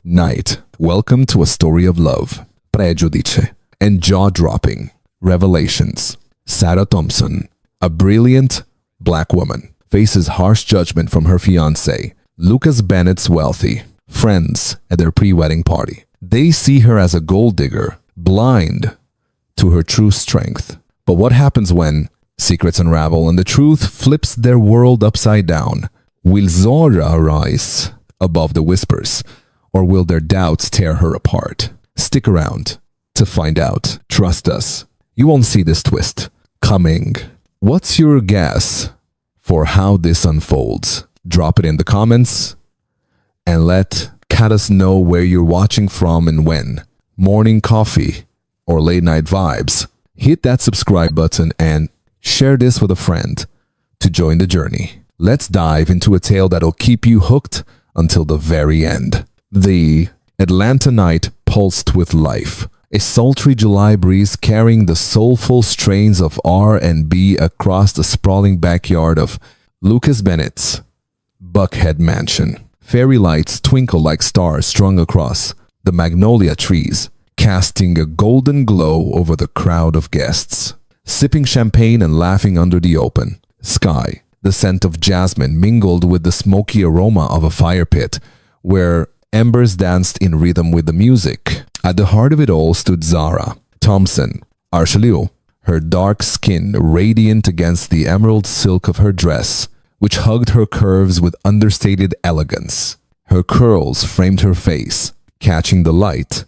night. Welcome to a story of love, prejudice, and jaw-dropping revelations. Zara Thompson, a brilliant black woman, faces harsh judgment from her fiancé, Lucas Bennett's wealthy friends at their pre-wedding party. They see her as a gold digger, blind to her true strength. But what happens when secrets unravel and the truth flips their world upside down? Will Zara rise above the whispers, or will their doubts tear her apart? Stick around to find out. Trust us, you won't see this twist coming. What's your guess for how this unfolds? Drop it in the comments and let us know where you're watching from and when. Morning coffee or late night vibes? Hit that subscribe button and share this with a friend to join the journey. Let's dive into a tale that'll keep you hooked until the very end. The Atlanta night pulsed with life. A sultry July breeze carrying the soulful strains of R&B across the sprawling backyard of Lucas Bennett's Buckhead mansion. Fairy lights twinkle like stars strung across the magnolia trees, casting a golden glow over the crowd of guests. Sipping champagne and laughing under the open sky, the scent of jasmine mingled with the smoky aroma of a fire pit where embers danced in rhythm with the music. At the heart of it all stood Zara Thompson, Archelieu, her dark skin radiant against the emerald silk of her dress, which hugged her curves with understated elegance. Her curls framed her face, catching the light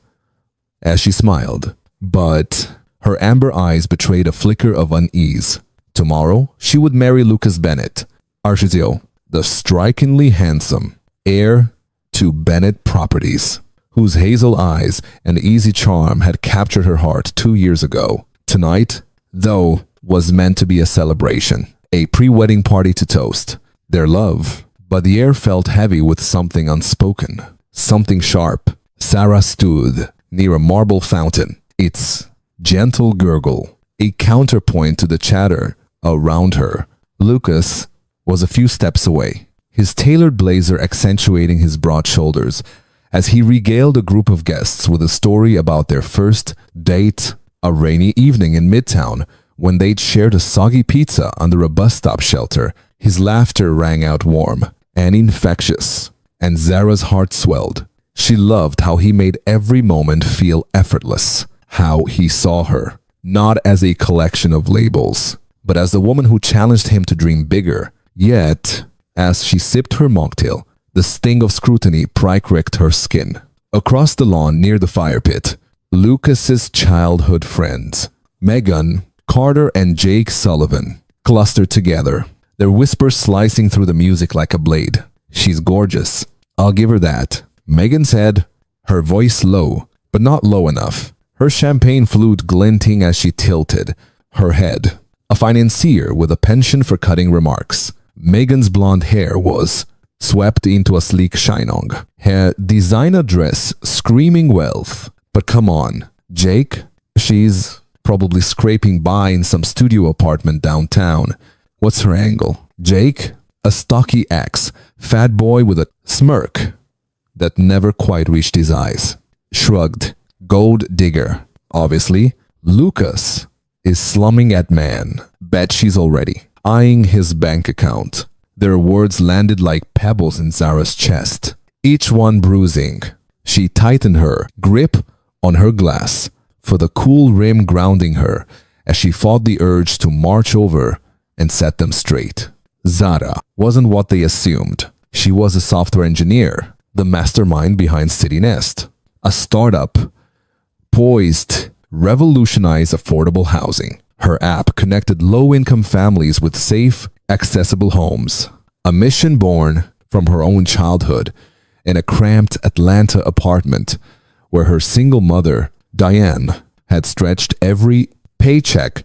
as she smiled. But her amber eyes betrayed a flicker of unease. Tomorrow, she would marry Lucas Bennett, Archelieu, the strikingly handsome heir to Bennett Properties, whose hazel eyes and easy charm had captured her heart 2 years ago. Tonight, though, was meant to be a celebration, a pre-wedding party to toast their love. But the air felt heavy with something unspoken, something sharp. Zara stood near a marble fountain, its gentle gurgle a counterpoint to the chatter around her. Lucas was a few steps away, his tailored blazer accentuating his broad shoulders as he regaled a group of guests with a story about their first date, a rainy evening in Midtown when they'd shared a soggy pizza under a bus stop shelter. His laughter rang out warm and infectious, and Zara's heart swelled. She loved how he made every moment feel effortless, how he saw her, not as a collection of labels, but as the woman who challenged him to dream bigger. Yet, as she sipped her mocktail, the sting of scrutiny pricked her skin. Across the lawn near the fire pit, Lucas's childhood friends, Megan, Carter, and Jake Sullivan, clustered together, their whispers slicing through the music like a blade. "She's gorgeous, I'll give her that," Megan said, her voice low, but not low enough. Her champagne flute glinting as she tilted her head. A financier with a penchant for cutting remarks. Megan's blonde hair was swept into a sleek chignon, her designer dress screaming wealth. But come on, Jake? She's probably scraping by in some studio apartment downtown. What's her angle? Jake? A stocky ex, fat boy with a smirk that never quite reached his eyes. Shrugged. Gold digger. Obviously, Lucas is slumming at man. Bet she's already eyeing his bank account. Their words landed like pebbles in Zara's chest, each one bruising. She tightened her grip on her glass, for the cool rim grounding her as she fought the urge to march over and set them straight. Zara wasn't what they assumed. She was a software engineer, the mastermind behind City Nest, a startup poised revolutionize affordable housing. Her app connected low-income families with safe, accessible homes, a mission born from her own childhood in a cramped Atlanta apartment where her single mother, Diane, had stretched every paycheck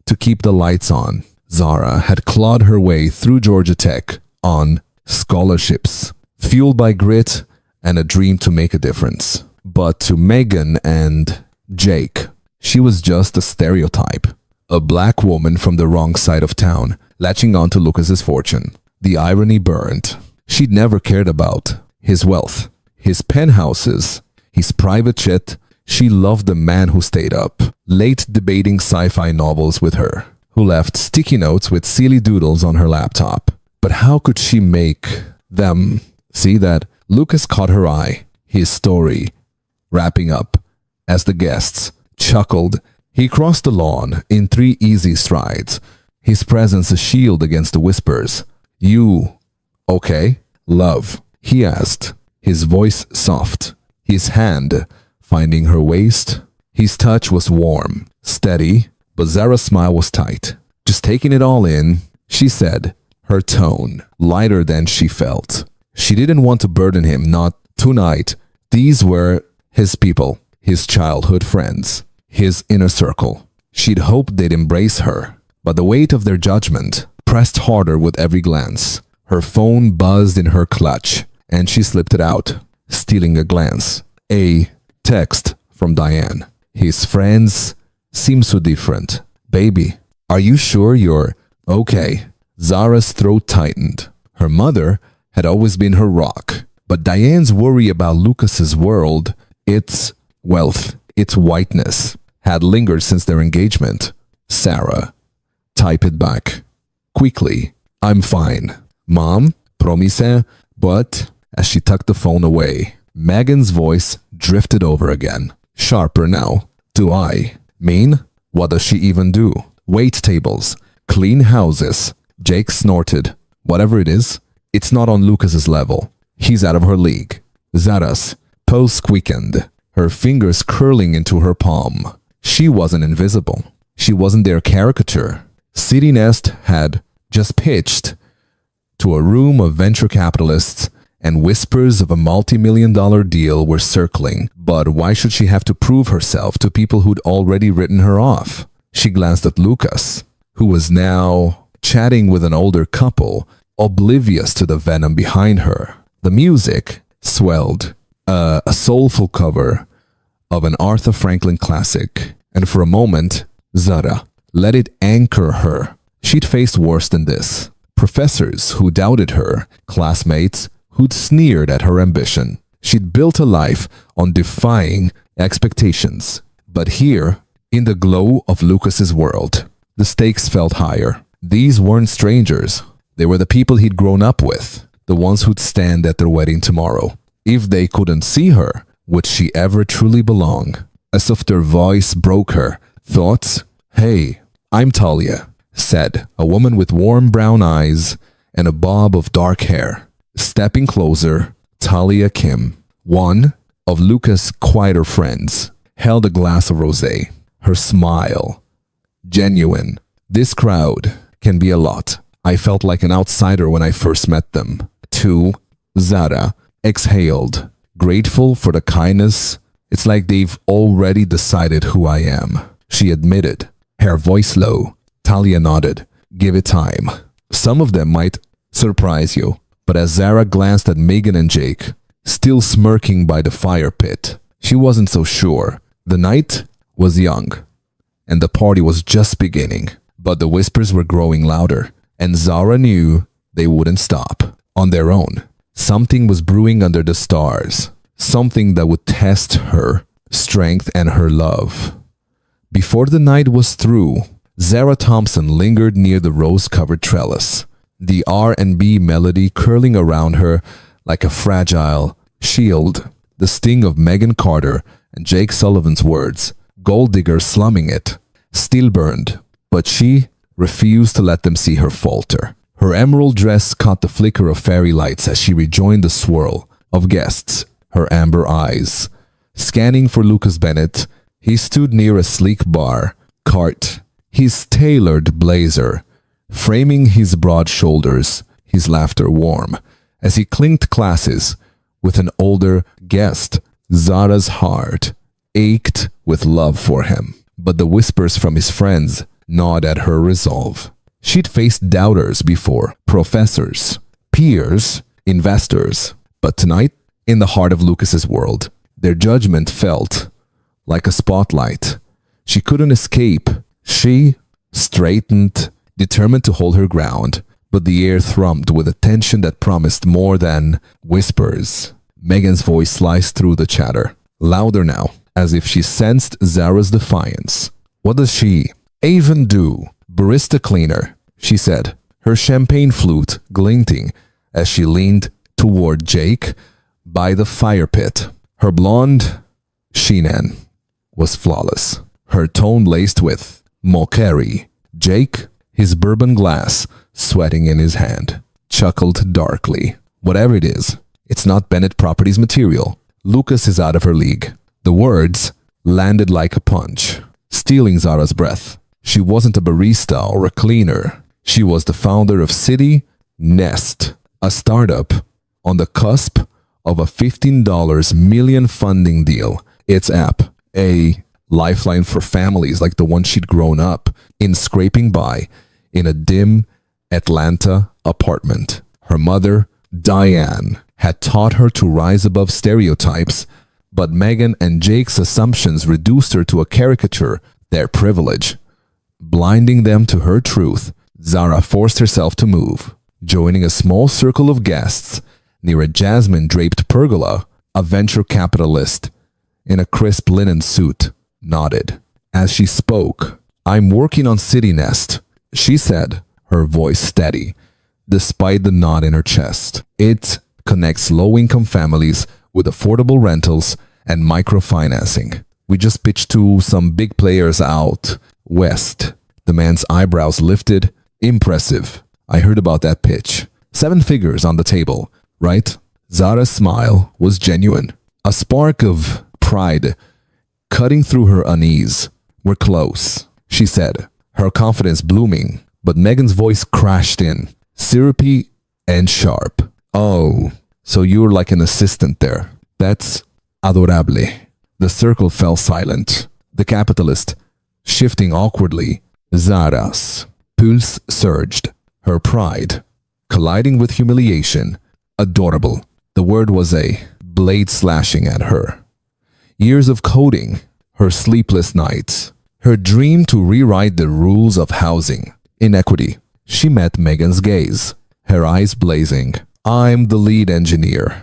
to keep the lights on. Zara had clawed her way through Georgia Tech on scholarships, fueled by grit and a dream to make a difference. But to Megan and Jake, she was just a stereotype. A black woman from the wrong side of town, latching onto Lucas's fortune. The irony burned. She'd never cared about his wealth, his penthouses, his private jet. She loved the man who stayed up late debating sci-fi novels with her, who left sticky notes with silly doodles on her laptop. But how could she make them see that? Lucas caught her eye, his story wrapping up as the guests chuckled. He crossed the lawn in 3 easy strides, his presence a shield against the whispers. "You okay, love?" he asked, his voice soft, his hand finding her waist. His touch was warm, steady, but Zara's smile was tight. "Just taking it all in," she said, her tone lighter than she felt. She didn't want to burden him, not tonight. These were his people, his childhood friends, his inner circle. She'd hoped they'd embrace her, but the weight of their judgment pressed harder with every glance. Her phone buzzed in her clutch, and she slipped it out, stealing a glance. A text from Diane. "His friends seem so different. Baby, are you sure you're okay?" Zara's throat tightened. Her mother had always been her rock, but Diane's worry about Lucas's world, its wealth, its whiteness, had lingered since their engagement. Zara typed back quickly, "I'm fine. Mom, promise?" But as she tucked the phone away, Megan's voice drifted over again, sharper now. "Do I mean? What does she even do? Wait tables, clean houses." Jake snorted. "Whatever it is, it's not on Lucas's level. He's out of her league." Zara's pulse quickened, her fingers curling into her palm. She wasn't invisible. She wasn't their caricature. City Nest had just pitched to a room of venture capitalists, and whispers of a multi-million-dollar deal were circling. But why should she have to prove herself to people who'd already written her off? She glanced at Lucas, who was now chatting with an older couple, oblivious to the venom behind her. The music swelled, a soulful cover of an Arthur Franklin classic, and for a moment, Zara let it anchor her. She'd faced worse than this. Professors who doubted her, classmates who'd sneered at her ambition. She'd built a life on defying expectations. But here, in the glow of Lucas's world, the stakes felt higher. These weren't strangers. They were the people he'd grown up with, the ones who'd stand at their wedding tomorrow. If they couldn't see her, would she ever truly belong? A softer voice broke her thoughts. "Hey, I'm Talia," said a woman with warm brown eyes and a bob of dark hair. Stepping closer, Talia Kim, one of Lucas' quieter friends, held a glass of rosé. Her smile, genuine. "This crowd can be a lot. I felt like an outsider when I first met them." Two, Zara exhaled, grateful for the kindness. "It's like they've already decided who I am," she admitted, her voice low. Talia nodded. "Give it time. Some of them might surprise you." But as Zara glanced at Megan and Jake, still smirking by the fire pit, she wasn't so sure. The night was young, and the party was just beginning. But the whispers were growing louder, and Zara knew they wouldn't stop on their own. Something was brewing under the stars, something that would test her strength and her love. Before the night was through, Zara Thompson lingered near the rose-covered trellis, the R&B melody curling around her like a fragile shield. The sting of Megan Carter and Jake Sullivan's words, gold digger slumming it, still burned, but she refused to let them see her falter. Her emerald dress caught the flicker of fairy lights as she rejoined the swirl of guests, her amber eyes scanning for Lucas Bennett. He stood near a sleek bar cart, his tailored blazer framing his broad shoulders, his laughter warm. As he clinked glasses with an older guest, Zara's heart ached with love for him. But the whispers from his friends gnawed at her resolve. She'd faced doubters before, professors, peers, investors. But tonight, in the heart of Lucas's world, their judgment felt like a spotlight. She couldn't escape. She straightened, determined to hold her ground, but the air thrummed with a tension that promised more than whispers. Megan's voice sliced through the chatter, louder now, as if she sensed Zara's defiance. What does she even do? Barista cleaner, she said, her champagne flute glinting as she leaned toward Jake by the fire pit. Her blonde sheenan was flawless, her tone laced with mockery. Jake, his bourbon glass sweating in his hand, chuckled darkly. Whatever it is, it's not Bennett Properties material. Lucas is out of her league. The words landed like a punch, stealing Zara's breath. She wasn't a barista or a cleaner. She was the founder of City Nest, a startup on the cusp of a $15 million funding deal. Its app, a lifeline for families like the one she'd grown up in scraping by in a dim Atlanta apartment. Her mother, Diane, had taught her to rise above stereotypes, but Megan and Jake's assumptions reduced her to a caricature, their privilege. Blinding them to her truth, Zara forced herself to move. Joining a small circle of guests near a jasmine-draped pergola, a venture capitalist in a crisp linen suit nodded. As she spoke, "I'm working on City Nest," she said, her voice steady, despite the knot in her chest. "It connects low-income families with affordable rentals and microfinancing. We just pitched to some big players out west." The man's eyebrows lifted. "Impressive. I heard about that pitch. 7 figures on the table, right?" Zara's smile was genuine, a spark of pride cutting through her unease. "We're close," she said, her confidence blooming, but Megan's voice crashed in, syrupy and sharp. "Oh, so you're like an assistant there. That's adorable." The circle fell silent. The capitalist shifting awkwardly. Zara's pulse surged, her pride colliding with humiliation. Adorable. The word was a blade slashing at her. Years of coding, her sleepless nights, her dream to rewrite the rules of housing inequity. She met Megan's gaze, her eyes blazing. "I'm the lead engineer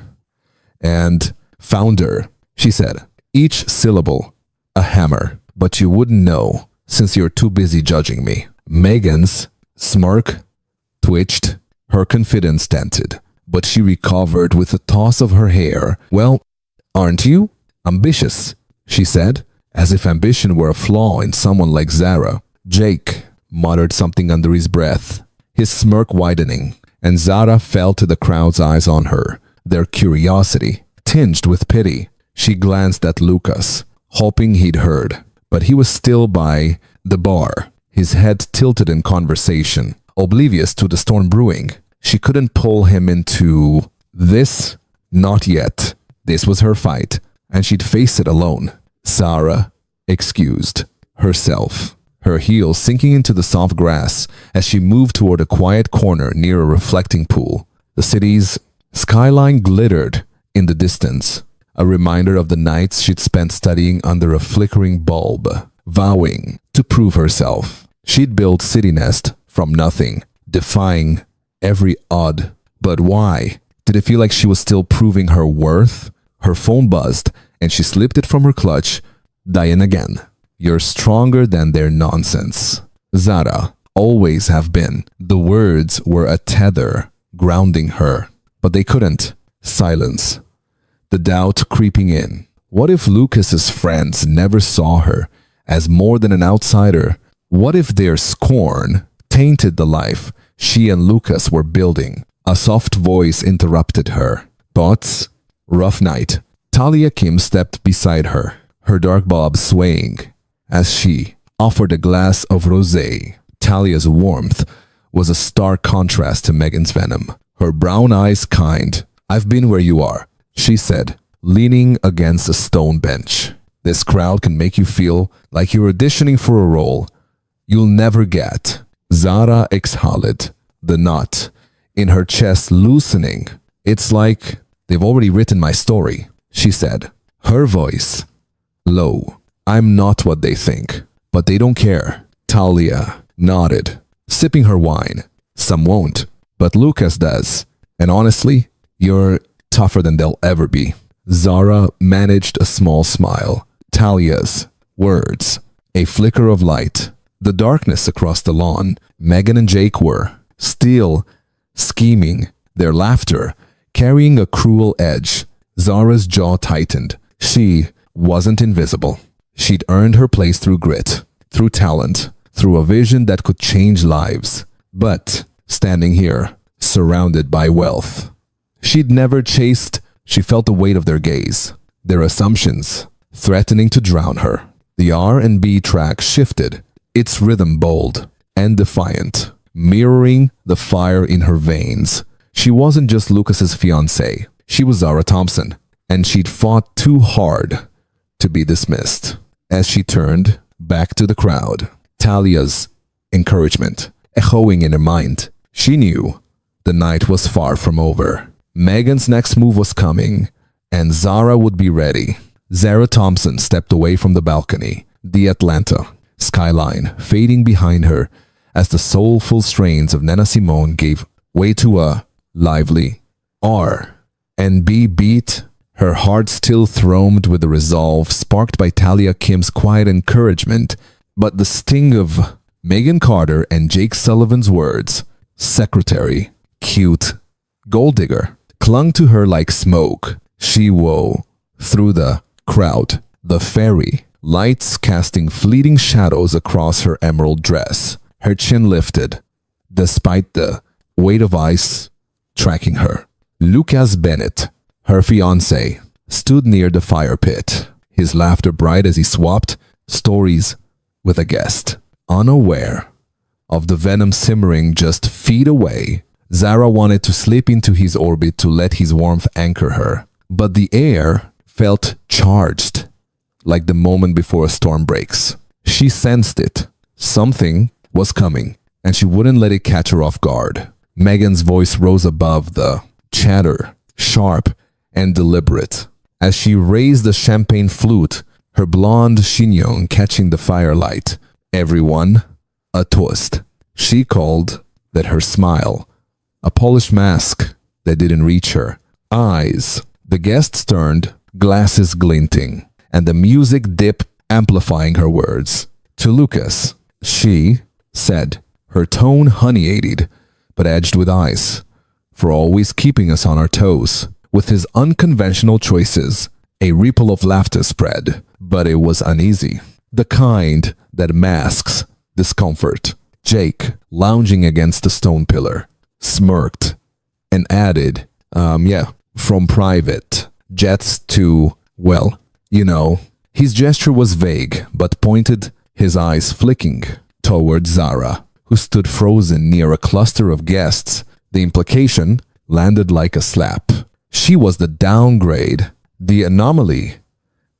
and founder," she said, each syllable a hammer. "But you wouldn't know since you're too busy judging me." Megan's smirk twitched, her confidence dented, but she recovered with a toss of her hair. "Well, aren't you? Ambitious," she said, as if ambition were a flaw in someone like Zara. Jake muttered something under his breath, his smirk widening, and Zara fell to the crowd's eyes on her, their curiosity tinged with pity. She glanced at Lucas, hoping he'd heard, but he was still by the bar, his head tilted in conversation, oblivious to the storm brewing. She couldn't pull him into this, not yet. This was her fight, and she'd face it alone. Zara excused herself, her heels sinking into the soft grass as she moved toward a quiet corner near a reflecting pool. The city's skyline glittered in the distance, a reminder of the nights she'd spent studying under a flickering bulb, vowing to prove herself. She'd built City Nest from nothing, defying every odd. But why? Did it feel like she was still proving her worth? Her phone buzzed, and she slipped it from her clutch. Diane again. "You're stronger than their nonsense." Zara always have been. The words were a tether, grounding her. But they couldn't. Silence. The doubt creeping in. What if Lucas's friends never saw her as more than an outsider? What if their scorn tainted the life she and Lucas were building? A soft voice interrupted her thoughts. Rough night. Talia Kim stepped beside her, her dark bob swaying as she offered a glass of rosé. Talia's warmth was a stark contrast to Megan's venom, her brown eyes kind. "I've been where you are," she said, leaning against a stone bench. "This crowd can make you feel like you're auditioning for a role you'll never get." Zara exhaled, the knot in her chest loosening. "It's like they've already written my story," she said, her voice low. "I'm not what they think, but they don't care." Talia nodded, sipping her wine. "Some won't, but Lucas does. And honestly, you're tougher than they'll ever be. Zara managed a small smile. Talia's words, a flicker of light. The darkness across the lawn. Megan and Jake were still scheming, their laughter carrying a cruel edge. Zara's jaw tightened. She wasn't invisible. She'd earned her place through grit, through talent, through a vision that could change lives. But standing here, surrounded by wealth, she'd never chased. She felt the weight of their gaze, their assumptions, threatening to drown her. The R&B track shifted, its rhythm bold and defiant, mirroring the fire in her veins. She wasn't just Lucas's fiancé. She was Zara Thompson, and she'd fought too hard to be dismissed. As she turned back to the crowd, Talia's encouragement echoing in her mind, she knew the night was far from over. Megan's next move was coming, and Zara would be ready. Zara Thompson stepped away from the balcony, the Atlanta skyline fading behind her as the soulful strains of Nina Simone gave way to a lively R&B beat. Her heart still thrummed with the resolve sparked by Talia Kim's quiet encouragement, but the sting of Megan Carter and Jake Sullivan's words, secretary, cute, gold digger, clung to her like smoke. She wove through the crowd, the fairy lights casting fleeting shadows across her emerald dress. Her chin lifted, despite the weight of ice tracking her. Lucas Bennett, her fiancé, stood near the fire pit, his laughter bright as he swapped stories with a guest. Unaware of the venom simmering just feet away, Zara wanted to slip into his orbit to let his warmth anchor her. But the air felt charged, like the moment before a storm breaks. She sensed it. Something was coming, and she wouldn't let it catch her off guard. Megan's voice rose above the chatter, sharp and deliberate, as she raised the champagne flute, her blonde chignon catching the firelight. Everyone, a toast. She called that her smile, a polished mask that didn't reach her. Eyes. The guests turned, glasses glinting, and the music dipped, amplifying her words. To Lucas, she said, her tone honey-aided, but edged with ice, for always keeping us on our toes. With his unconventional choices, a ripple of laughter spread, but it was uneasy, the kind that masks discomfort. Jake, lounging against the stone pillar, smirked and added, from private jets to, well, you know. His gesture was vague, but pointed, his eyes flicking toward Zara, who stood frozen near a cluster of guests. The implication landed like a slap. She was the downgrade, the anomaly.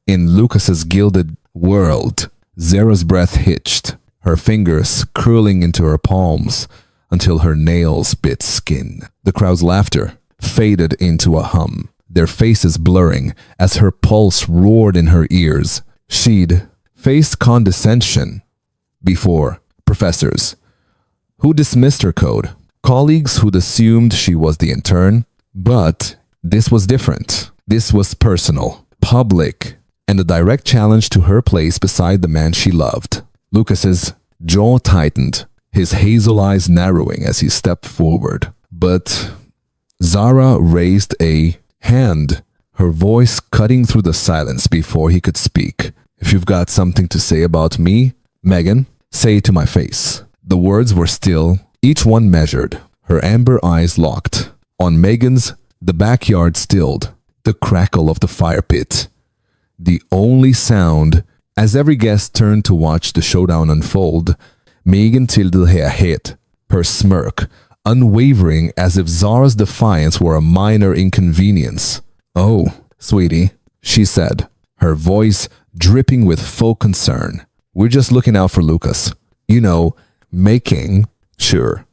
In Lucas's gilded world, Zara's breath hitched, her fingers curling into her palms until her nails bit skin. The crowd's laughter faded into a hum, their faces blurring as her pulse roared in her ears. She'd faced condescension before, professors who dismissed her code, colleagues who'd assumed she was the intern, but this was different. This was personal, public, and a direct challenge to her place beside the man she loved. Lucas's jaw tightened, his hazel eyes narrowing as he stepped forward. But Zara raised a hand, her voice cutting through the silence before he could speak. If you've got something to say about me, Megan, say it to my face. The words were still, each one measured, her amber eyes locked. On Megan's, the backyard stilled, the crackle of the fire pit, the only sound. As every guest turned to watch the showdown unfold, Megan tilted her head, her smirk unwavering as if Zara's defiance were a minor inconvenience. "Oh, sweetie," she said, her voice dripping with full concern. "We're just looking out for Lucas. You know, making sure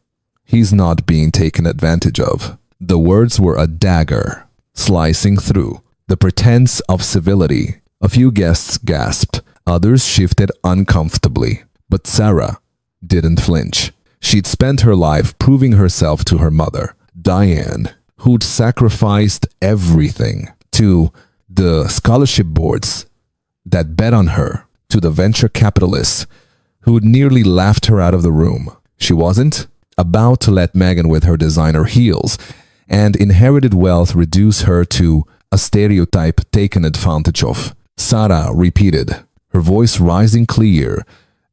he's not being taken advantage of." The words were a dagger, slicing through the pretense of civility. A few guests gasped, others shifted uncomfortably, but Zara didn't flinch. She'd spent her life proving herself to her mother, Diane, who'd sacrificed everything, to the scholarship boards that bet on her, to the venture capitalists who'd nearly laughed her out of the room. She wasn't about to let Meghan with her designer heels and inherited wealth reduce her to a stereotype taken advantage of. Zara repeated, her voice rising clear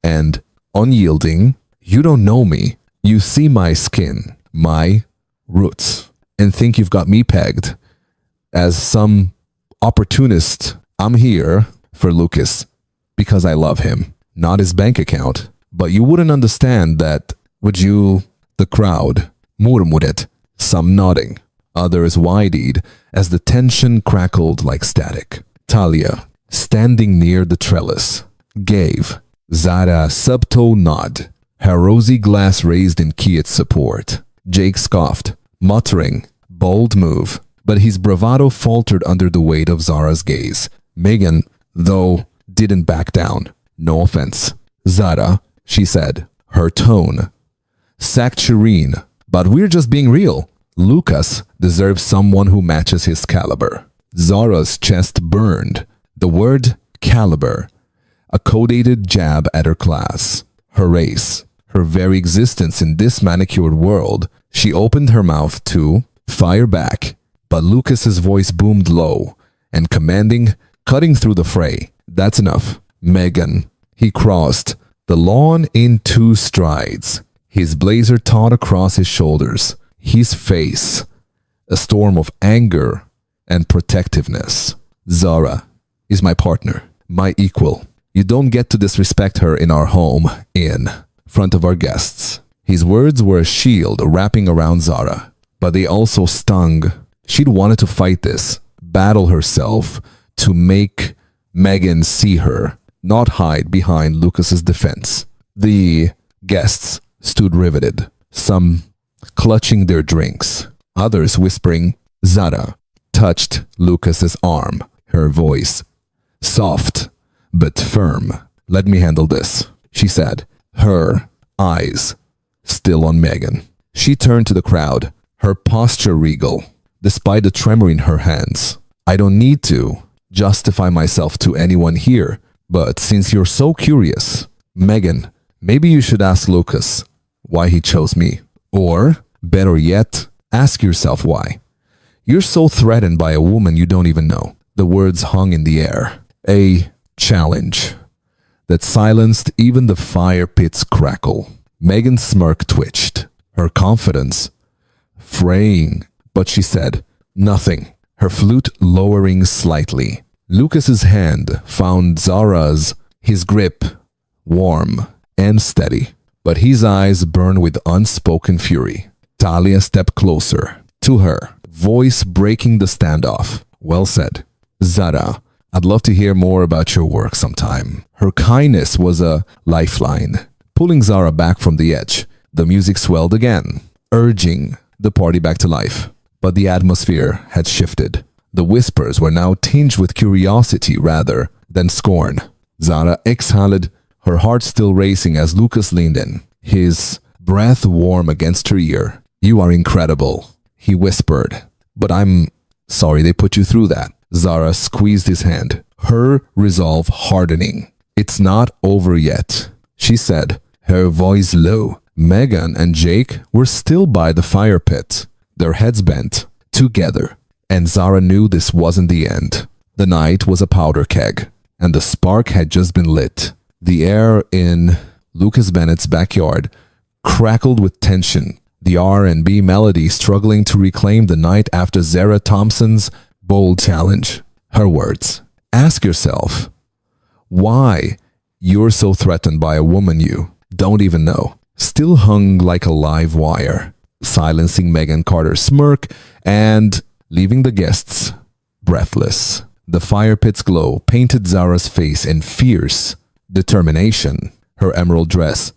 and unyielding, "You don't know me. You see my skin, my roots, and think you've got me pegged as some opportunist. I'm here for Lucas because I love him, not his bank account. But you wouldn't understand that, would you?" The crowd murmured, some nodding, others wide-eyed as the tension crackled like static. Talia, standing near the trellis, gave Zara a subtle nod, her rosy glass raised in keyed support. Jake scoffed, muttering, "Bold move," but his bravado faltered under the weight of Zara's gaze. Meghan, though, didn't back down. "No offense, Zara," she said, her tone saccharine, "but we're just being real. Lucas deserves someone who matches his caliber." Zara's chest burned. The word caliber, a codated jab at her class, her race, her very existence in this manicured world. She opened her mouth to fire back, but Lucas's voice boomed low and commanding, cutting through the fray. "That's enough, Meghan." He crossed the lawn in 2 strides, his blazer taut across his shoulders, his face a storm of anger and protectiveness. "Zara is my partner, my equal. You don't get to disrespect her in our home, in front of our guests." His words were a shield wrapping around Zara, but they also stung. She'd wanted to fight this, battle herself, to make Meghan see her, not hide behind Lucas's defense. The guests stood riveted, some clutching their drinks, others whispering. Zara touched Lucas's arm, her voice soft but firm. "Let me handle this," she said, her eyes still on Meghan. She turned to the crowd, her posture regal, despite the tremor in her hands. "I don't need to justify myself to anyone here, but since you're so curious, Meghan, maybe you should ask Lucas why he chose me. Or, better yet, ask yourself why. You're so threatened by a woman you don't even know." The words hung in the air, a challenge that silenced even the fire pit's crackle. Meghan's smirk twitched, her confidence fraying, but she said nothing, her flute lowering slightly. Lucas's hand found Zara's, his grip warm and steady, but his eyes burned with unspoken fury. Talia stepped closer to her, voice breaking the standoff. "Well said, Zara. I'd love to hear more about your work sometime." Her kindness was a lifeline, pulling Zara back from the edge. The music swelled again, urging the party back to life. But the atmosphere had shifted. The whispers were now tinged with curiosity rather than scorn. Zara exhaled, her heart still racing as Lucas leaned in, his breath warm against her ear. "You are incredible," he whispered. "But I'm sorry they put you through that." Zara squeezed his hand, her resolve hardening. "It's not over yet," she said, her voice low. Meghan and Jake were still by the fire pit, their heads bent, together, and Zara knew this wasn't the end. The night was a powder keg, and the spark had just been lit. The air in Lucas Bennett's backyard crackled with tension, the R&B melody struggling to reclaim the night after Zara Thompson's bold challenge. Her words, "Ask yourself why you're so threatened by a woman you don't even know," still hung like a live wire, silencing Meghan Carter's smirk and leaving the guests breathless. The fire pit's glow painted Zara's face in fierce determination, her emerald dress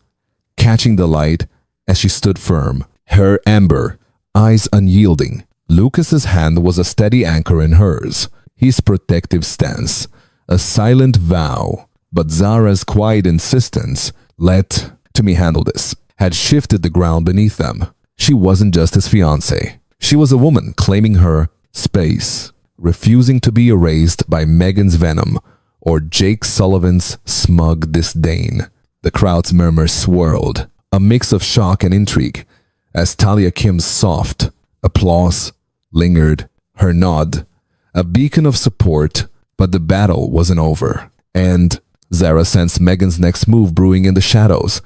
catching the light as she stood firm, her amber eyes unyielding. Lucas's hand was a steady anchor in hers, his protective stance, a silent vow. But Zara's quiet insistence, "Let me handle this," had shifted the ground beneath them. She wasn't just his fiancé. She was a woman claiming her space, refusing to be erased by Meghan's venom or Jake Sullivan's smug disdain. The crowd's murmurs swirled, a mix of shock and intrigue, as Talia Kim's soft applause lingered, her nod, a beacon of support. But the battle wasn't over, and Zara sensed Meghan's next move brewing in the shadows.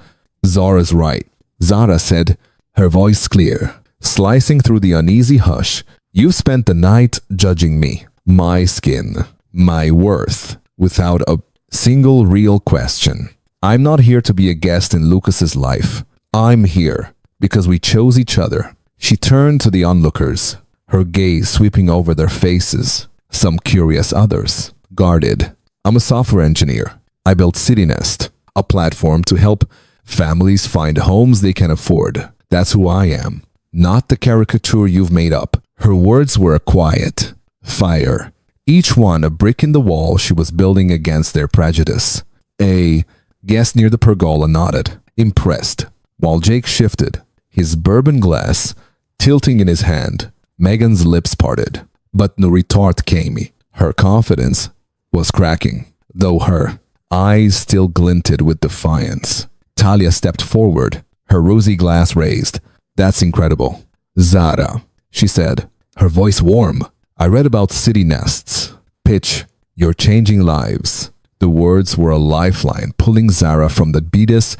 Zara's right, Zara said, her voice clear, slicing through the uneasy hush. You've spent the night judging me, my skin, my worth, without a single real question. I'm not here to be a guest in Lucas's life. I'm here because we chose each other. She turned to the onlookers, her gaze sweeping over their faces. Some curious, others guarded. I'm a software engineer. I built CityNest, a platform to help families find homes they can afford. That's who I am, not the caricature you've made up. Her words were a quiet fire, each one a brick in the wall she was building against their prejudice. A guest near the pergola nodded, impressed, while Jake shifted, his bourbon glass tilting in his hand. Meghan's lips parted, but no retort came. Her confidence was cracking, though her eyes still glinted with defiance. Talia stepped forward, her rosy glass raised. That's incredible. Zara, she said, her voice warm. I read about city nests. Pitch, you're changing lives. The words were a lifeline, pulling Zara from the beatus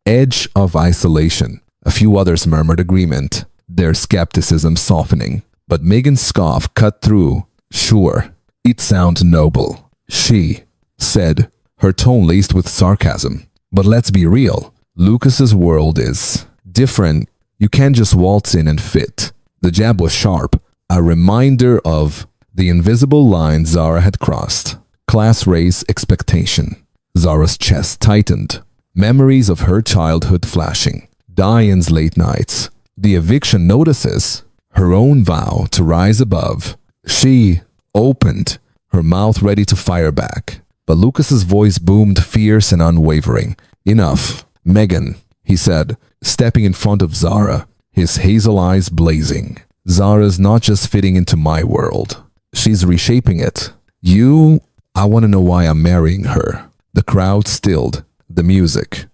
edge of isolation. A few others murmured agreement, their skepticism softening. But Meghan's scoff cut through. Sure, it sounds noble, she said, her tone laced with sarcasm. But let's be real. Lucas's world is different. You can't just waltz in and fit. The jab was sharp, a reminder of the invisible line Zara had crossed. Class, race, expectation. Zara's chest tightened, memories of her childhood flashing. Diane's late nights, the eviction notices, her own vow to rise above. She opened, her mouth ready to fire back. But Lucas's voice boomed fierce and unwavering. Enough, Meghan, he said, stepping in front of Zara, his hazel eyes blazing. Zara's not just fitting into my world. She's reshaping it. I want to know why I'm marrying her. The crowd stilled, the music.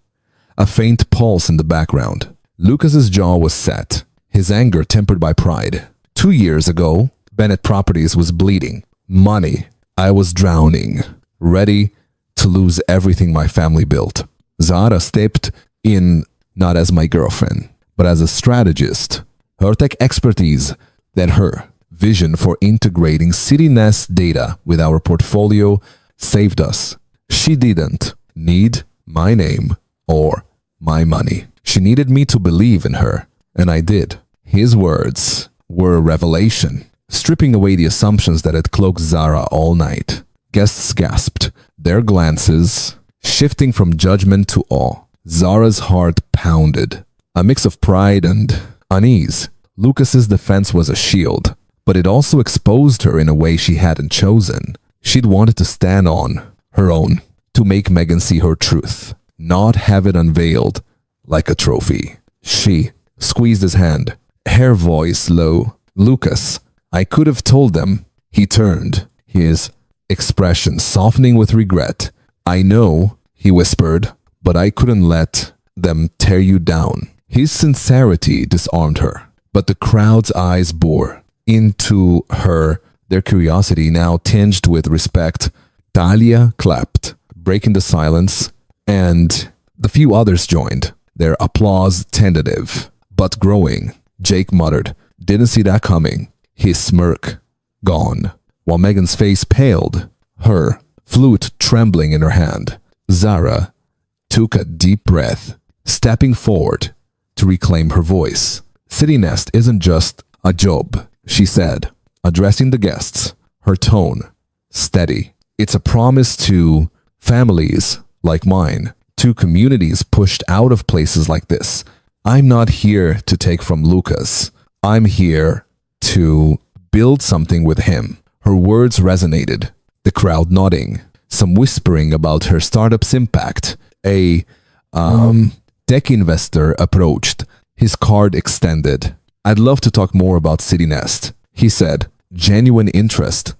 A faint pulse in the background. Lucas's jaw was set, his anger tempered by pride. 2 years ago, Bennett Properties was bleeding. Money. I was drowning, ready to lose everything my family built. Zara stepped in not as my girlfriend, but as a strategist. Her tech expertise, then her vision for integrating CityNest data with our portfolio saved us. She didn't need my name or my money. She needed me to believe in her, and I did. His words were a revelation, stripping away the assumptions that had cloaked Zara all night. Guests gasped, their glances shifting from judgment to awe. Zara's heart pounded, a mix of pride and unease. Lucas's defense was a shield, but it also exposed her in a way she hadn't chosen. She'd wanted to stand on her own, to make Meghan see her truth, not have it unveiled like a trophy. She squeezed his hand, her voice low. Lucas, I could have told them. He turned, his expression softening with regret. I know, he whispered, but I couldn't let them tear you down. His sincerity disarmed her, but the crowd's eyes bore into her, their curiosity now tinged with respect. Talia clapped, breaking the silence, and the few others joined, their applause tentative, but growing. Jake muttered, didn't see that coming. His smirk gone, while Meghan's face paled, her flute trembling in her hand. Zara took a deep breath, stepping forward to reclaim her voice. CityNest isn't just a job, she said, addressing the guests, her tone steady. It's a promise to families like mine, to communities pushed out of places like this. I'm not here to take from Lucas. I'm here to build something with him. Her words resonated, the crowd nodding, some whispering about her startup's impact. A tech investor approached, his card extended. I'd love to talk more about City Nest, he said, genuine interest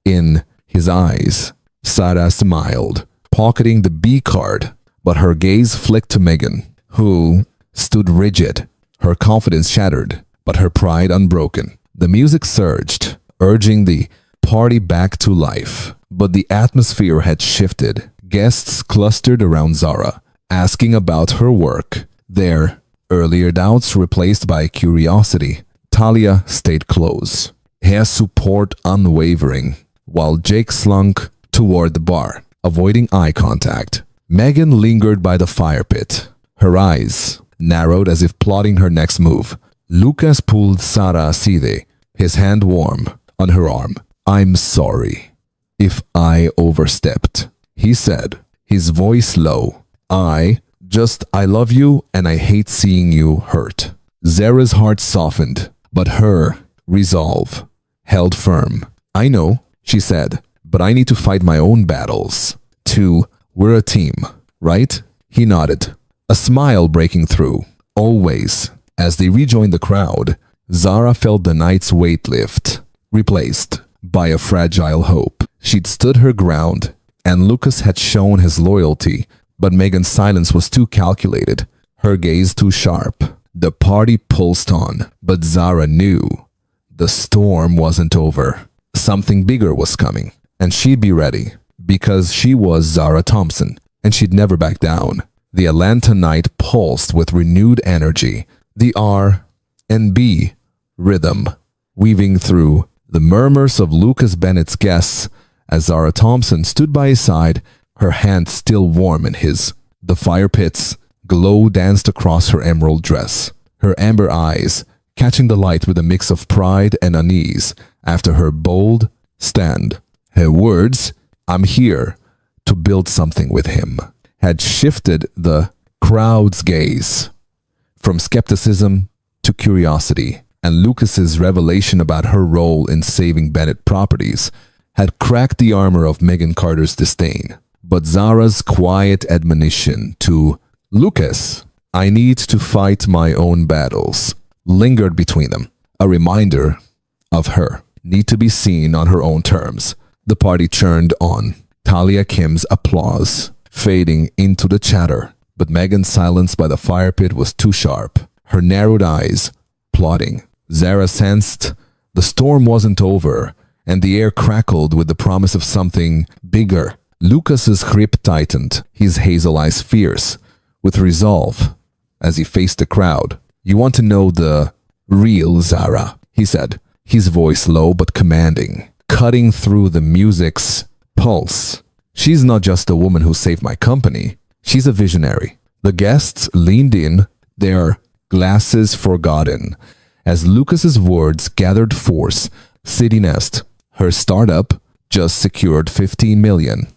in his eyes. Zara smiled, pocketing the B card, but her gaze flicked to Megan, who stood rigid, her confidence shattered, but her pride unbroken. The music surged, urging the party back to life. But the atmosphere had shifted. Guests clustered around Zara, asking about her work. Their earlier doubts replaced by curiosity. Talia stayed close, her support unwavering, while Jake slunk toward the bar, avoiding eye contact. Megan lingered by the fire pit, her eyes narrowed as if plotting her next move. Lucas pulled Zara aside, his hand warm on her arm. I'm sorry if I overstepped, he said, his voice low. I love you and I hate seeing you hurt. Zara's heart softened, but her resolve held firm. I know, she said, but I need to fight my own battles. We're a team, right? He nodded, a smile breaking through. Always. As they rejoined the crowd, Zara felt the night's weight lift, replaced by a fragile hope. She'd stood her ground, and Lucas had shown his loyalty, but Megan's silence was too calculated, her gaze too sharp. The party pulsed on, but Zara knew the storm wasn't over. Something bigger was coming, and she'd be ready, because she was Zara Thompson, and she'd never back down. The Atlanta night pulsed with renewed energy, the R&B rhythm weaving through the murmurs of Lucas Bennett's guests as Zara Thompson stood by his side, her hand still warm in his. The fire pit's glow danced across her emerald dress, her amber eyes catching the light with a mix of pride and unease after her bold stand. Her words, "I'm here to build something with him," had shifted the crowd's gaze from skepticism to curiosity, and Lucas's revelation about her role in saving Bennett properties had cracked the armor of Megan Carter's disdain. But Zara's quiet admonition to Lucas, "I need to fight my own battles," lingered between them, a reminder of her need to be seen on her own terms. The party churned on, Talia Kim's applause fading into the chatter, but Megan's silence by the fire pit was too sharp, her narrowed eyes plotting. Zara sensed the storm wasn't over, and the air crackled with the promise of something bigger. Lucas's grip tightened, his hazel eyes fierce, with resolve, as he faced the crowd. "You want to know the real Zara," he said, his voice low but commanding, cutting through the music's pulse. "She's not just a woman who saved my company. She's a visionary." The guests leaned in, their glasses forgotten, as Lucas's words gathered force. City Nest, her startup, just secured $15 million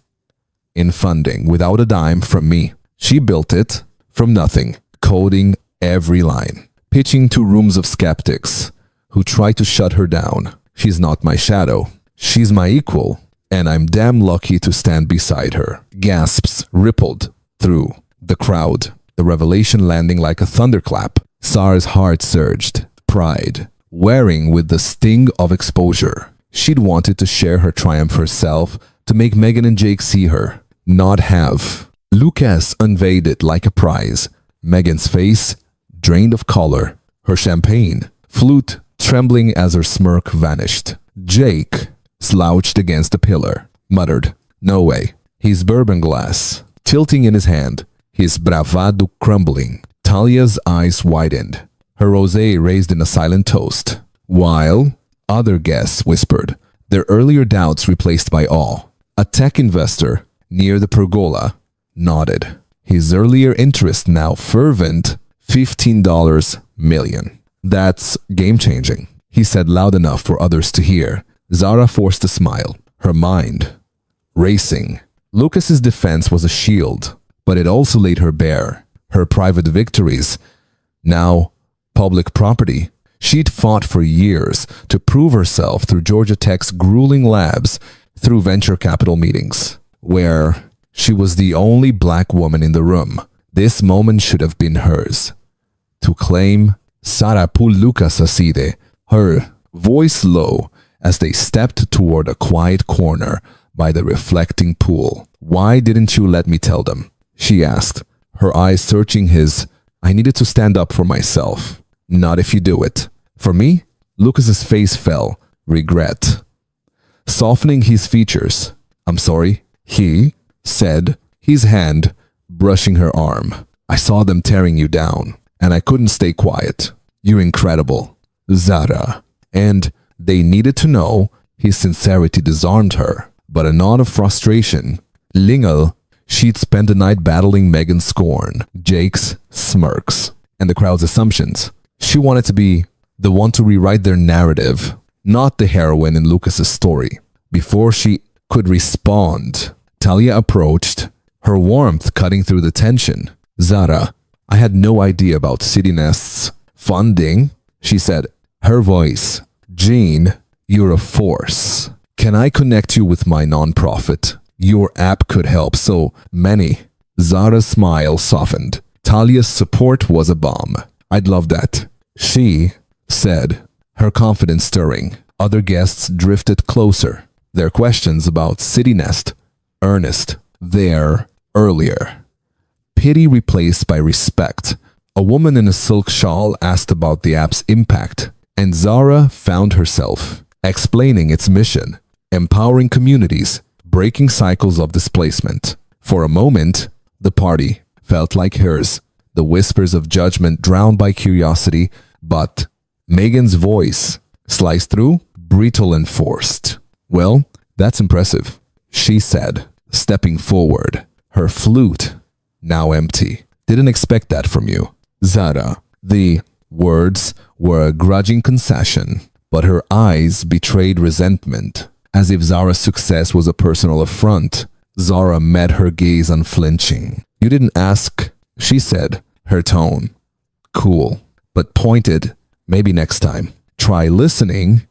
in funding without a dime from me. She built it from nothing, coding every line, pitching to rooms of skeptics who tried to shut her down. "She's not my shadow. She's my equal, and I'm damn lucky to stand beside her." Gasps rippled through the crowd, the revelation landing like a thunderclap. Zara's heart surged, pride wearing with the sting of exposure. She'd wanted to share her triumph herself, to make Megan and Jake see her, not have. Lucas unveiled it like a prize. Megan's face drained of color, her champagne flute trembling as her smirk vanished. Jake slouched against a pillar, muttered, "No way," his bourbon glass tilting in his hand, his bravado crumbling. Talia's eyes widened, her rosé raised in a silent toast, while other guests whispered, their earlier doubts replaced by awe. A tech investor near the pergola nodded, his earlier interest now fervent. $15 million. "That's game-changing," he said loud enough for others to hear. Zara forced a smile, her mind racing. Lucas's defense was a shield, but it also laid her bare. Her private victories, now public property. She'd fought for years to prove herself through Georgia Tech's grueling labs, through venture capital meetings, where she was the only black woman in the room. This moment should have been hers, to claim Zara pulled Lucas aside, her voice low, as they stepped toward a quiet corner by the reflecting pool. "Why didn't you let me tell them?" she asked, her eyes searching his. "I needed to stand up for myself." "Not if you do it." "For me?" Lucas's face fell, regret softening his features. "I'm sorry," he said, his hand brushing her arm. "I saw them tearing you down, and I couldn't stay quiet. You're incredible, Zara." And they needed to know. His sincerity disarmed her, but a nod of frustration. Lingel, she'd spent the night battling Megan's scorn, Jake's smirks, and the crowd's assumptions. She wanted to be the one to rewrite their narrative, not the heroine in Lucas's story. Before she could respond, Talia approached, her warmth cutting through the tension. "Zara, I had no idea about City Nest's funding," she said, her voice. "Jean, you're a force. Can I connect you with my nonprofit? Your app could help so many." Zara's smile softened. Talia's support was a bomb. "I'd love that," she said, her confidence stirring. Other guests drifted closer, their questions about City Nest earnest. There, earlier. Pity replaced by respect. A woman in a silk shawl asked about the app's impact, and Zara found herself explaining its mission, empowering communities, breaking cycles of displacement. For a moment, the party felt like hers, the whispers of judgment drowned by curiosity, but Megan's voice sliced through, brittle and forced. "Well, that's impressive," she said, stepping forward, her flute now empty. "Didn't expect that from you, Zara." The words were a grudging concession, but her eyes betrayed resentment, as if Zara's success was a personal affront. Zara met her gaze unflinching. "You didn't ask," she said, her tone cool, but pointed. "Maybe next time. Try listening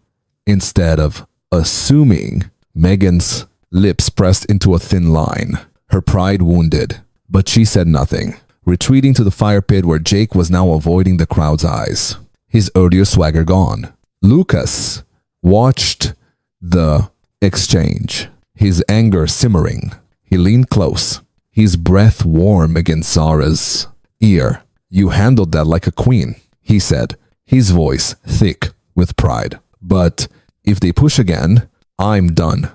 instead of assuming." Megan's lips pressed into a thin line, her pride wounded, but she said nothing, retreating to the fire pit where Jake was now avoiding the crowd's eyes, his earlier swagger gone. Lucas watched the exchange, his anger simmering. He leaned close, his breath warm against Zara's ear. "You handled that like a queen," he said, his voice thick with pride. "But if they push again, I'm done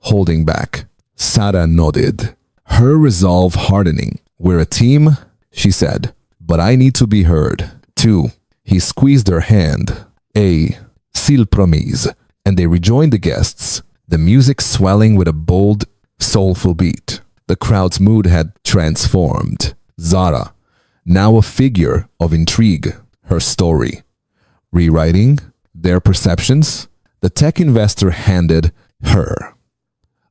holding back." Zara nodded, her resolve hardening. "We're a team," she said, "but I need to be heard, too." He squeezed her hand. A s'il promise, and they rejoined the guests, the music swelling with a bold, soulful beat. The crowd's mood had transformed. Zara, now a figure of intrigue, her story, rewriting their perceptions. The tech investor handed her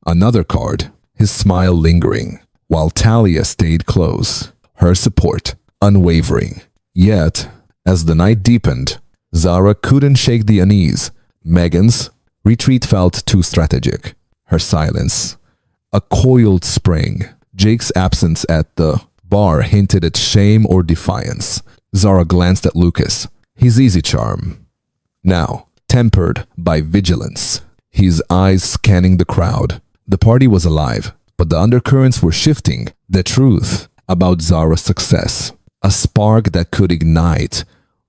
another card, his smile lingering, while Talia stayed close, her support unwavering. Yet, as the night deepened, Zara couldn't shake the unease. Megan's retreat felt too strategic. Her silence, a coiled spring. Jake's absence at the bar hinted at shame or defiance. Zara glanced at Lucas, his easy charm, now tempered by vigilance, his eyes scanning the crowd. The party was alive, but the undercurrents were shifting. The truth about Zara's success, a spark that could ignite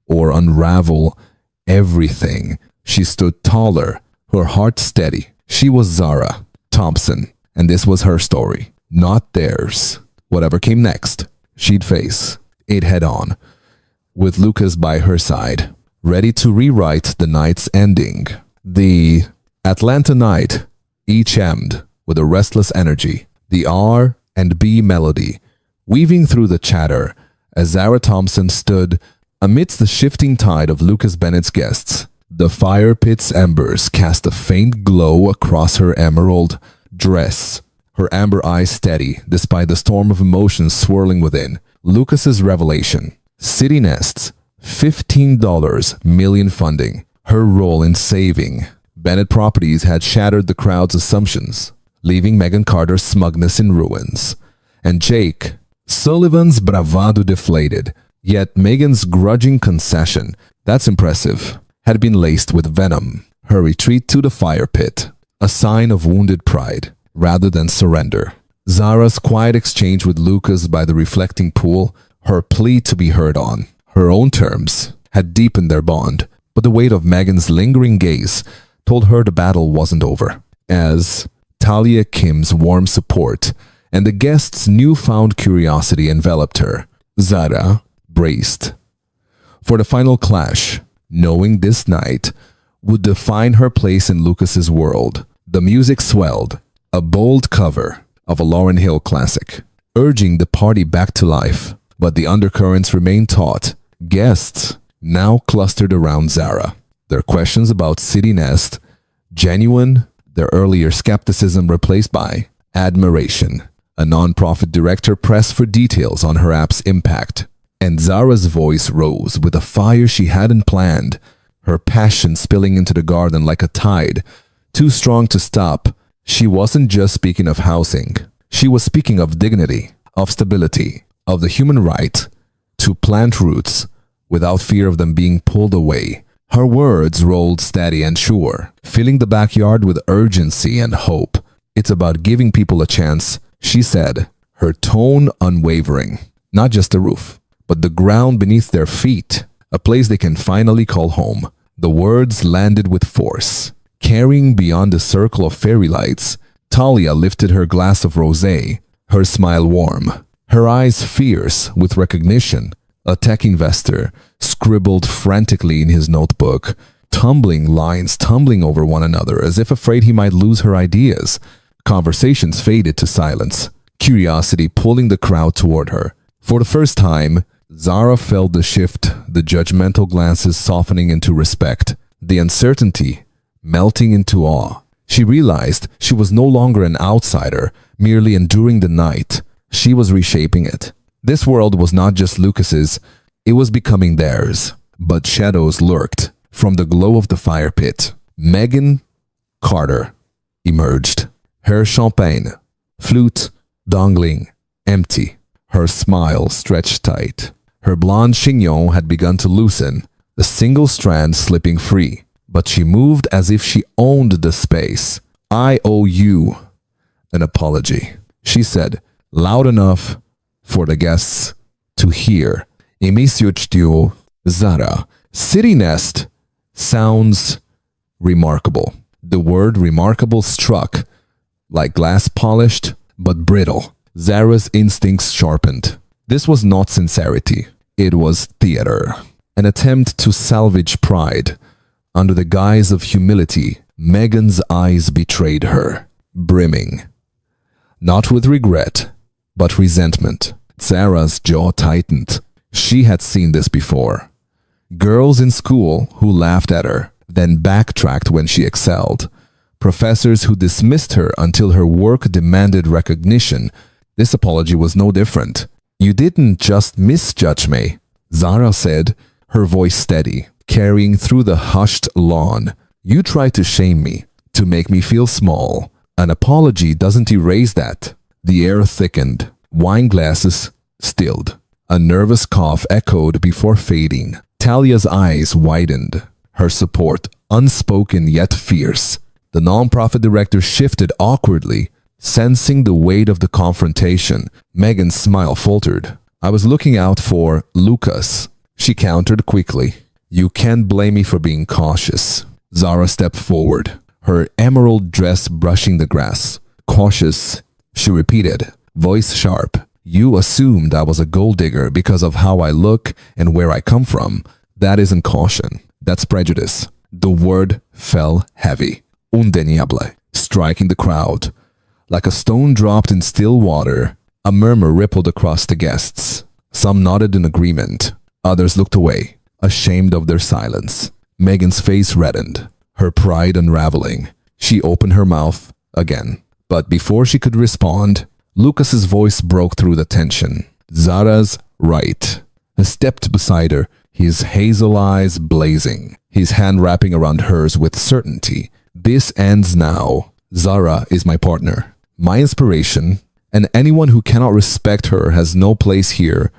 or unravel everything. She stood taller, her heart steady. She was Zara Thompson, and this was her story, not theirs. Whatever came next, she'd face it head on, with Lucas by her side, ready to rewrite the night's ending. The Atlanta night each hemmed with a restless energy, the R&B melody weaving through the chatter as Zara Thompson stood amidst the shifting tide of Lucas Bennett's guests. The fire pit's embers cast a faint glow across her emerald dress, her amber eyes steady despite the storm of emotions swirling within. Lucas's revelation, City Nest's $15 million funding, her role in saving Bennett Properties had shattered the crowd's assumptions, leaving Megan Carter's smugness in ruins, and Jake Sullivan's bravado deflated. Yet Megan's grudging concession, that's impressive, had been laced with venom. Her retreat to the fire pit, a sign of wounded pride rather than surrender. Zara's quiet exchange with Lucas by the reflecting pool, her plea to be heard on her own terms, had deepened their bond, but the weight of Megan's lingering gaze told her the battle wasn't over. As Talia Kim's warm support and the guest's newfound curiosity enveloped her, Zara braced for the final clash, knowing this night would define her place in Lucas's world. The music swelled, a bold cover of a Lauryn Hill classic, urging the party back to life, but the undercurrents remained taut. Guests now clustered around Zara, their questions about City Nest genuine, their earlier skepticism replaced by admiration. A non-profit director pressed for details on her app's impact, and Zara's voice rose with a fire she hadn't planned, her passion spilling into the garden like a tide, too strong to stop. She wasn't just speaking of housing. She was speaking of dignity, of stability, of the human right to plant roots without fear of them being pulled away. Her words rolled steady and sure, filling the backyard with urgency and hope. It's about giving people a chance, she said, her tone unwavering. Not just a roof, but the ground beneath their feet, a place they can finally call home. The words landed with force. Carrying beyond the circle of fairy lights, Talia lifted her glass of rosé, her smile warm, her eyes fierce with recognition. A tech investor scribbled frantically in his notebook, lines tumbling over one another as if afraid he might lose her ideas. Conversations faded to silence, curiosity pulling the crowd toward her. For the first time, Zara felt the shift, the judgmental glances softening into respect, the uncertainty melting into awe. She realized she was no longer an outsider, merely enduring the night. She was reshaping it. This world was not just Lucas's, it was becoming theirs. But shadows lurked from the glow of the fire pit. Megan Carter emerged. Her champagne, flute dangling, empty. Her smile stretched tight. Her blonde chignon had begun to loosen, the single strand slipping free. But she moved as if she owned the space. "I owe you an apology," she said, loud enough for the guests to hear. "Emisiuchtio, Zara. City Nest sounds remarkable." The word remarkable struck like glass polished but brittle. Zara's instincts sharpened. This was not sincerity. It was theater. An attempt to salvage pride. Under the guise of humility, Megan's eyes betrayed her, brimming. Not with regret, but resentment. Zara's jaw tightened. She had seen this before. Girls in school who laughed at her, then backtracked when she excelled. Professors who dismissed her until her work demanded recognition. This apology was no different. "You didn't just misjudge me," Zara said, her voice steady, carrying through the hushed lawn. "You tried to shame me, to make me feel small. An apology doesn't erase that." The air thickened. Wine glasses stilled. A nervous cough echoed before fading. Talia's eyes widened, her support unspoken yet fierce. The non-profit director shifted awkwardly, sensing the weight of the confrontation. Megan's smile faltered. "I was looking out for Lucas," she countered quickly. "You can't blame me for being cautious." Zara stepped forward, her emerald dress brushing the grass. "Cautious," she repeated, voice sharp. "You assumed I was a gold digger because of how I look and where I come from. That isn't caution. That's prejudice." The word fell heavy, undeniable, striking the crowd. Like a stone dropped in still water, a murmur rippled across the guests. Some nodded in agreement. Others looked away, ashamed of their silence. Megan's face reddened, her pride unraveling. She opened her mouth again. But before she could respond, Lucas's voice broke through the tension. "Zara's right." He stepped beside her, his hazel eyes blazing, his hand wrapping around hers with certainty. "This ends now. Zara is my partner, my inspiration, and anyone who cannot respect her has no place here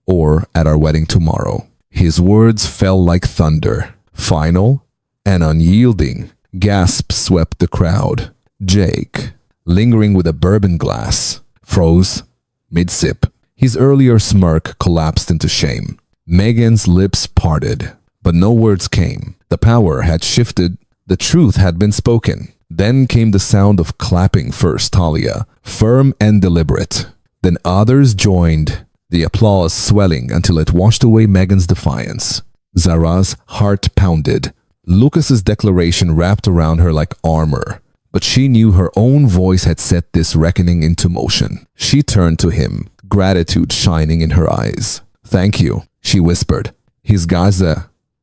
or at our wedding tomorrow. His words fell like thunder, final and unyielding. Gasps swept the crowd. Jake, lingering with a bourbon glass, froze mid-sip. His earlier smirk collapsed into shame. Megan's lips parted, but no words came. The power had shifted. The truth had been spoken. Then came the sound of clapping, first Talia, firm and deliberate. Then others joined, the applause swelling until it washed away Megan's defiance. Zara's heart pounded. Lucas's declaration wrapped around her like armor, but she knew her own voice had set this reckoning into motion. She turned to him, gratitude shining in her eyes. "Thank you," she whispered. His gaze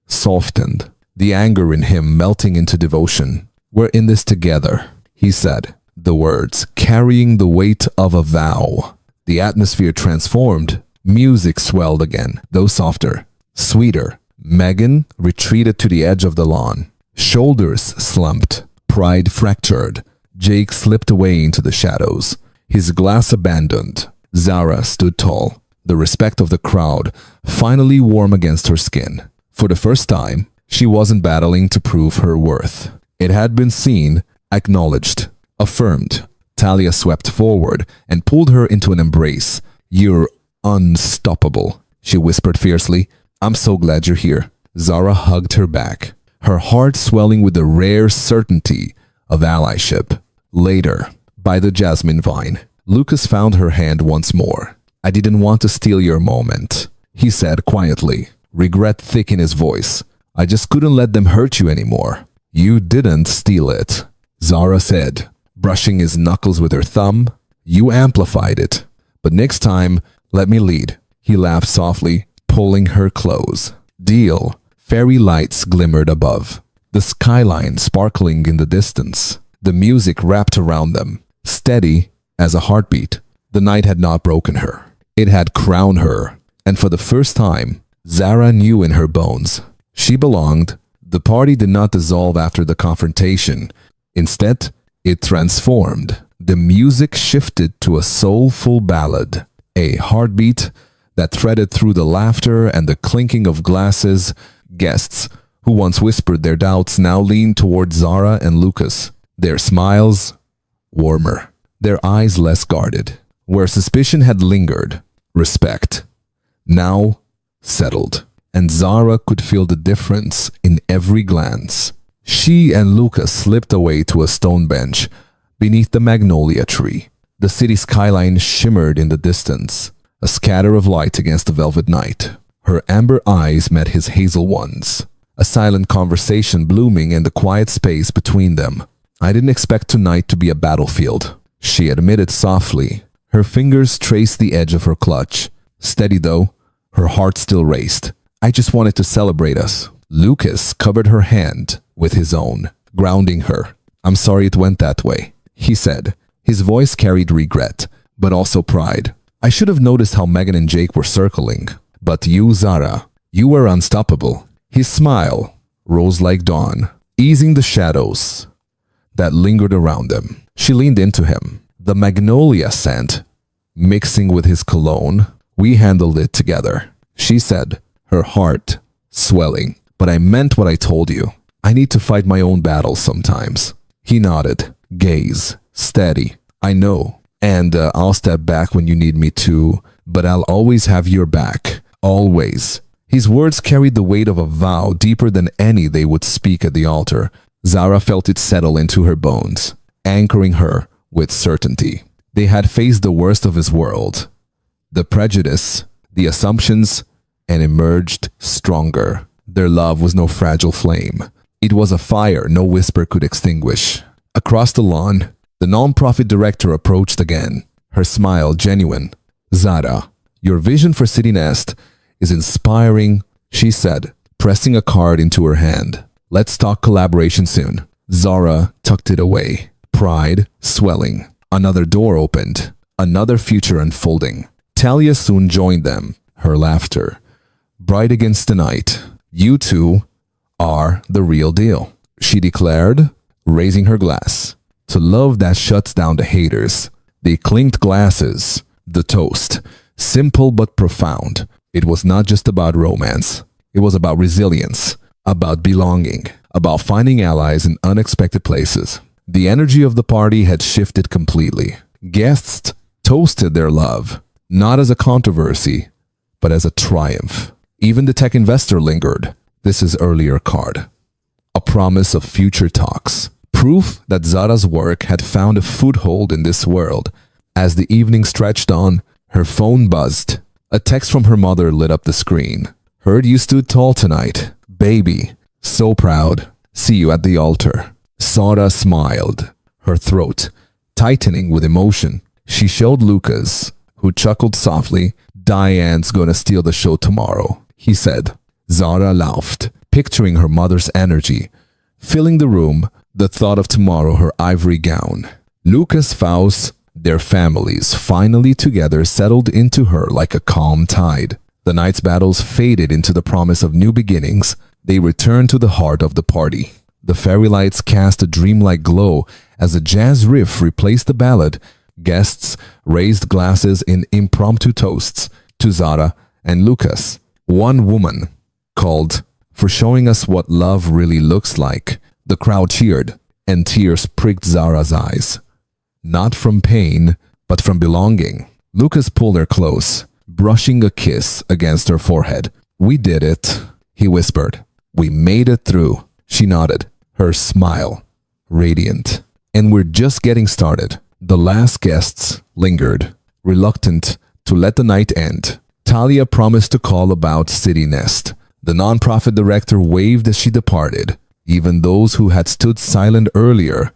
softened, the anger in him melting into devotion. "We're in this together," he said, the words carrying the weight of a vow. The atmosphere transformed. Music swelled again, though softer, sweeter. Megan retreated to the edge of the lawn. Shoulders slumped, pride fractured. Jake slipped away into the shadows, his glass abandoned. Zara stood tall, the respect of the crowd finally warm against her skin. For the first time, she wasn't battling to prove her worth. It had been seen, acknowledged, affirmed. Talia swept forward and pulled her into an embrace. "You're unstoppable," she whispered fiercely. "I'm so glad you're here." Zara hugged her back, her heart swelling with the rare certainty of allyship. Later, by the jasmine vine, Lucas found her hand once more. "I didn't want to steal your moment," he said quietly, regret thick in his voice. "I just couldn't let them hurt you anymore." "You didn't steal it," Zara said, brushing his knuckles with her thumb. "You amplified it. But next time, let me lead." He laughed softly, pulling her close. "Deal." Fairy lights glimmered above, the skyline sparkling in the distance. The music wrapped around them, steady as a heartbeat. The night had not broken her. It had crowned her. And for the first time, Zara knew in her bones she belonged. The party did not dissolve after the confrontation. Instead, it transformed. The music shifted to a soulful ballad, a heartbeat that threaded through the laughter and the clinking of glasses. Guests who once whispered their doubts now leaned toward Zara and Lucas, their smiles warmer, their eyes less guarded. Where suspicion had lingered, respect now settled, and Zara could feel the difference in every glance. She and Lucas slipped away to a stone bench beneath the magnolia tree. The city skyline shimmered in the distance, a scatter of light against the velvet night. Her amber eyes met his hazel ones, a silent conversation blooming in the quiet space between them. "I didn't expect tonight to be a battlefield," she admitted softly. Her fingers traced the edge of her clutch. Steady though, her heart still raced. "I just wanted to celebrate us." Lucas covered her hand with his own, grounding her. "I'm sorry it went that way," he said. His voice carried regret, but also pride. "I should have noticed how Megan and Jake were circling. But you, Zara, you were unstoppable." His smile rose like dawn, easing the shadows that lingered around them. She leaned into him, the magnolia scent mixing with his cologne. "We handled it together," she said, her heart swelling. "But I meant what I told you. I need to fight my own battles sometimes." He nodded, gaze steady. "I know, and I'll step back when you need me to, but I'll always have your back. Always." His words carried the weight of a vow deeper than any they would speak at the altar. Zara felt it settle into her bones, anchoring her with certainty. They had faced the worst of his world, the prejudice, the assumptions, and emerged stronger. Their love was no fragile flame. It was a fire no whisper could extinguish. Across the lawn, the nonprofit director approached again, her smile genuine. "Zara, your vision for City Nest is inspiring," she said, pressing a card into her hand. "Let's talk collaboration soon." Zara tucked it away, pride swelling. Another door opened, another future unfolding. Talia soon joined them, her laughter bright against the night. "You two are the real deal," she declared, raising her glass. "To love that shuts down the haters." They clinked glasses, the toast, simple but profound. It was not just about romance. It was about resilience, about belonging, about finding allies in unexpected places. The energy of the party had shifted completely. Guests toasted their love, not as a controversy, but as a triumph. Even the tech investor lingered. This is earlier card. A promise of future talks. Proof that Zara's work had found a foothold in this world. As the evening stretched on, her phone buzzed. A text from her mother lit up the screen. Heard you stood tall tonight. Baby, so proud. See you at the altar. Zara smiled, her throat tightening with emotion. She showed Lucas, who chuckled softly. Diane's gonna steal the show tomorrow, he said. Zara laughed, picturing her mother's energy, filling the room, the thought of tomorrow, her ivory gown. Lucas vows their families, finally together, settled into her like a calm tide. The night's battles faded into the promise of new beginnings. They returned to the heart of the party. The fairy lights cast a dreamlike glow as a jazz riff replaced the ballad. Guests raised glasses in impromptu toasts to Zara and Lucas. One woman called for showing us what love really looks like. The crowd cheered, and tears pricked Zara's eyes. Not from pain, but from belonging. Lucas pulled her close, brushing a kiss against her forehead. We did it, he whispered. We made it through. She nodded, her smile radiant. And we're just getting started. The last guests lingered, reluctant to let the night end. Talia promised to call about City Nest. The nonprofit director waved as she departed. Even those who had stood silent earlier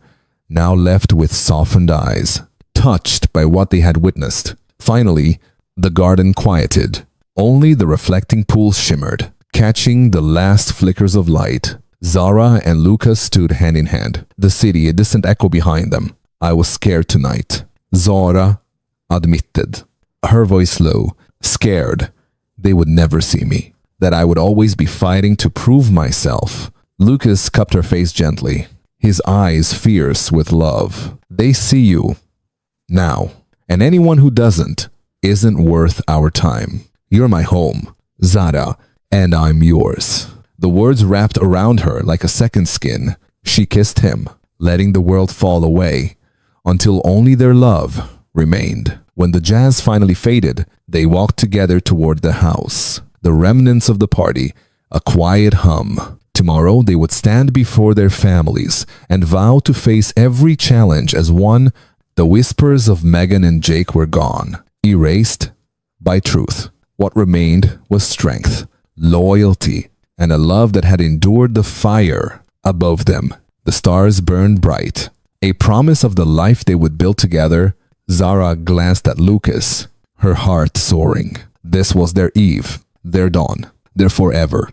now left with softened eyes, touched by what they had witnessed. Finally, the garden quieted. Only the reflecting pools shimmered, catching the last flickers of light. Zara and Lucas stood hand in hand, the city a distant echo behind them. I was scared tonight, Zara admitted, her voice low. Scared they would never see me, that I would always be fighting to prove myself. Lucas cupped her face gently, his eyes fierce with love. They see you now, and anyone who doesn't isn't worth our time. You're my home, Zara, and I'm yours. The words wrapped around her like a second skin. She kissed him, letting the world fall away, until only their love remained. When the jazz finally faded, they walked together toward the house, the remnants of the party, a quiet hum. Tomorrow they would stand before their families and vow to face every challenge as one. The whispers of Megan and Jake were gone, erased by truth. What remained was strength, loyalty, and a love that had endured the fire. Above them, the stars burned bright, a promise of the life they would build together. Zara glanced at Lucas, her heart soaring. This was their eve, their dawn, their forever.